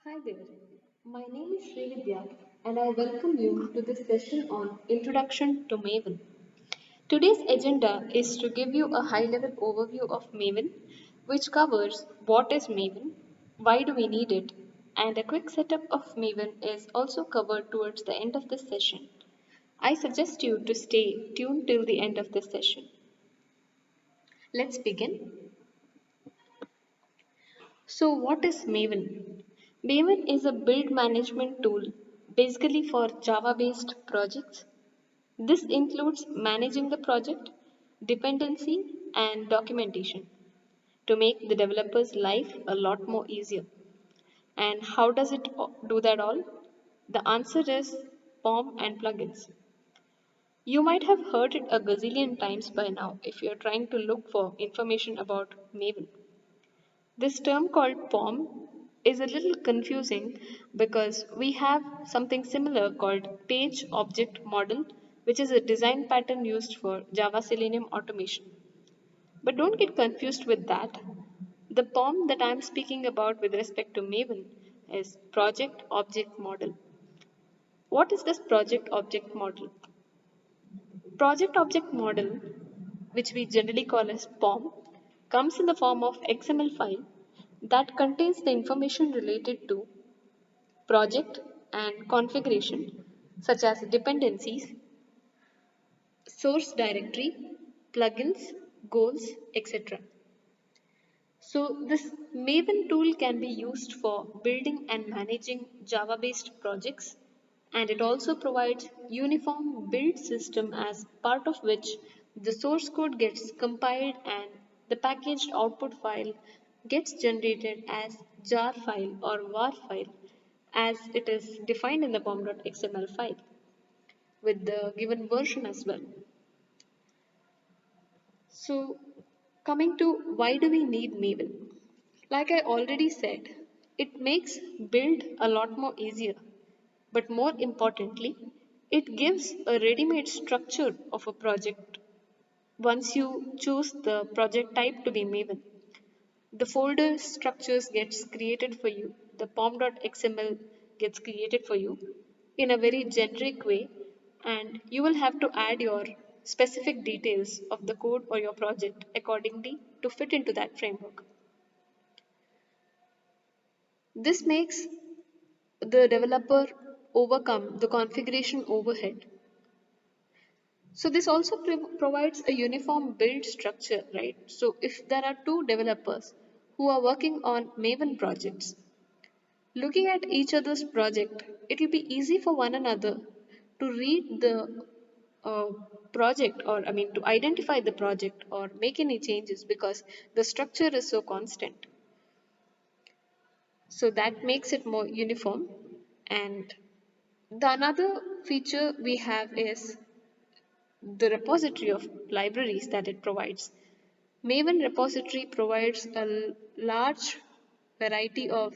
Hi there, my name is Srividya and I welcome you to this session on Introduction to Maven. Today's agenda is to give you a high level overview of Maven, which covers what is Maven, why do we need it, and a quick setup of Maven is also covered towards the end of this session. I suggest you to stay tuned till the end of this session. Let's begin. So, what is Maven? Maven is a build management tool basically for Java based projects. This includes managing the project, dependency, and documentation to make the developer's life a lot more easier. And how does it do that all? The answer is POM and plugins. You might have heard it a gazillion times by now if you're trying to look for information about Maven. This term called POM is a little confusing because we have something similar called Page Object Model, which is a design pattern used for Java Selenium automation. But don't get confused with that. The POM that I'm speaking about with respect to Maven is Project Object Model. What is this Project Object Model? Project Object Model, which we generally call as POM, comes in the form of XML file that contains the information related to project and configuration, such as dependencies, source directory, plugins, goals, etc. So, this Maven tool can be used for building and managing Java based projects, and it also provides uniform build system as part of which the source code gets compiled and the packaged output file gets generated as jar file or var file as it is defined in the pom.xml file with the given version as well. So, coming to why do we need Maven? Like I already said, it makes build a lot more easier. But more importantly, it gives a ready-made structure of a project once you choose the project type to be Maven. The folder structures gets created for you. The pom.xml gets created for you in a very generic way, and you will have to add your specific details of the code or your project accordingly to fit into that framework. This makes the developer overcome the configuration overhead. So this also provides a uniform build structure, right? So if there are two developers who are working on Maven projects, looking at each other's project, it will be easy for one another to read the uh, project, or I mean to identify the project or make any changes because the structure is so constant. So that makes it more uniform. And the another feature we have is the repository of libraries that it provides. Maven repository provides a large variety of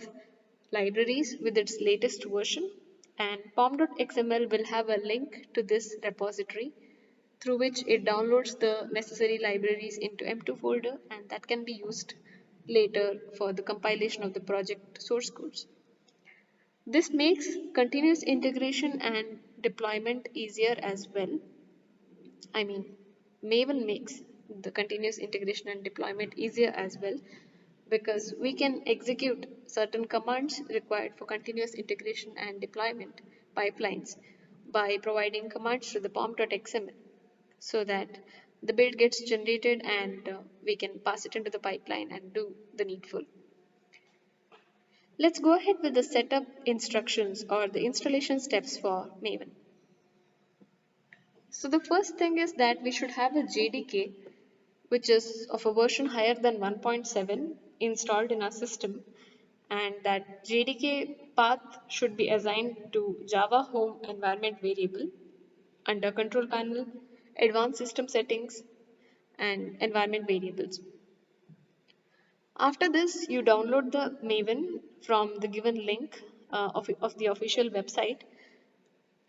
libraries with its latest version, and pom.xml will have a link to this repository through which it downloads the necessary libraries into M2 folder, and that can be used later for the compilation of the project source codes. This makes continuous integration and deployment easier as well. I mean, Maven makes the continuous integration and deployment easier as well because we can execute certain commands required for continuous integration and deployment pipelines by providing commands to the pom.xml so that the build gets generated and we can pass it into the pipeline and do the needful. Let's go ahead with the setup instructions or the installation steps for Maven. So the first thing is that we should have a JDK which is of a version higher than 1.7 installed in our system, and that JDK path should be assigned to Java home environment variable under control panel, advanced system settings, and environment variables. After this, you download the Maven from the given link of the official website,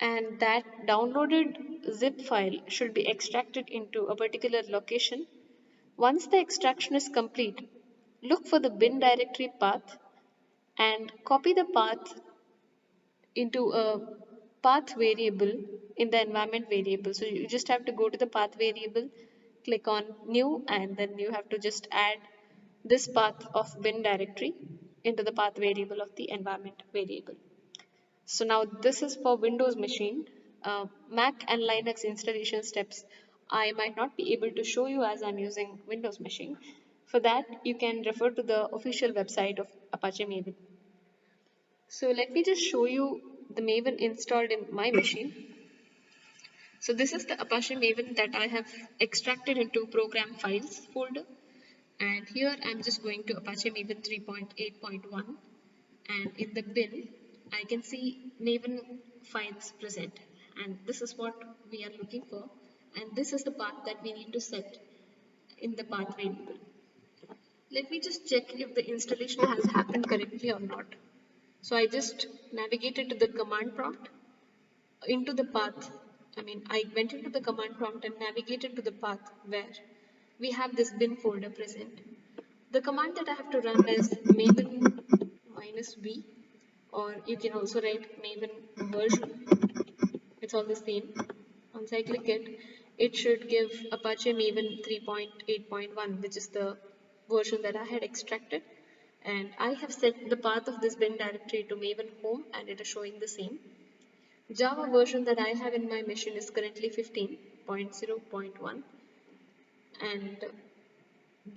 and that downloaded zip file should be extracted into a particular location. Once the extraction is complete, look for the bin directory path and copy the path into a path variable in the environment variable. So you just have to go to the path variable, click on new, and then you have to just add this path of bin directory into the path variable of the environment variable. So now this is for Windows machine. Mac and Linux installation steps I might not be able to show you as I'm using Windows machine. For that, you can refer to the official website of Apache Maven. So let me just show you the Maven installed in my machine. So this is the Apache Maven that I have extracted into program files folder. And here I'm just going to Apache Maven 3.8.1, and in the bin I can see Maven files present, and this is what we are looking for, and this is the path that we need to set in the path variable. Let me just check if the installation has happened correctly or not. So I just navigated to the command prompt into the path. I went into the command prompt and navigated to the path where we have this bin folder present. The command that I have to run is maven -v, or you can also write maven version. It's all the same. Once I click it, it should give Apache Maven 3.8.1, which is the version that I had extracted. And I have set the path of this bin directory to Maven home, and it is showing the same. Java version that I have in my machine is currently 15.0.1, and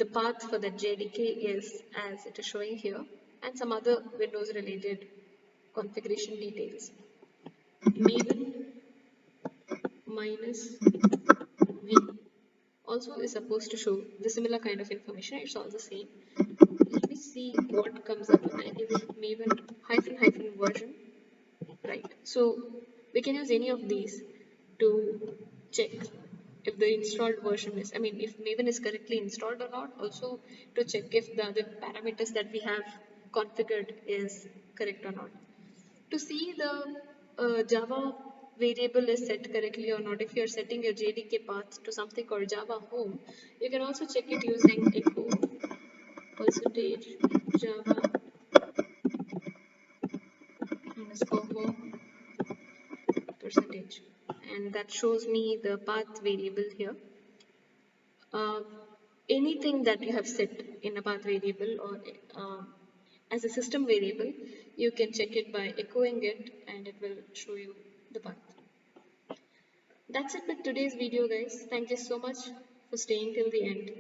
the path for the JDK is as it is showing here, and some other Windows related configuration details. Maven -v also is supposed to show the similar kind of information. It's all the same. Let me see what comes up when I give Maven --version. Right. So we can use any of these to check if the installed version is, if Maven is correctly installed or not. Also to check if the other parameters that we have configured is correct or not. To see the Java variable is set correctly or not, if you're setting your JDK path to something called Java home, you can also check it using echo percentage Java underscore home percentage, and that shows me the path variable here. Uh, Anything that you have set in a path variable or as a system variable, you can check it by echoing it, and it will show you the path. That's it with today's video, guys. Thank you so much for staying till the end.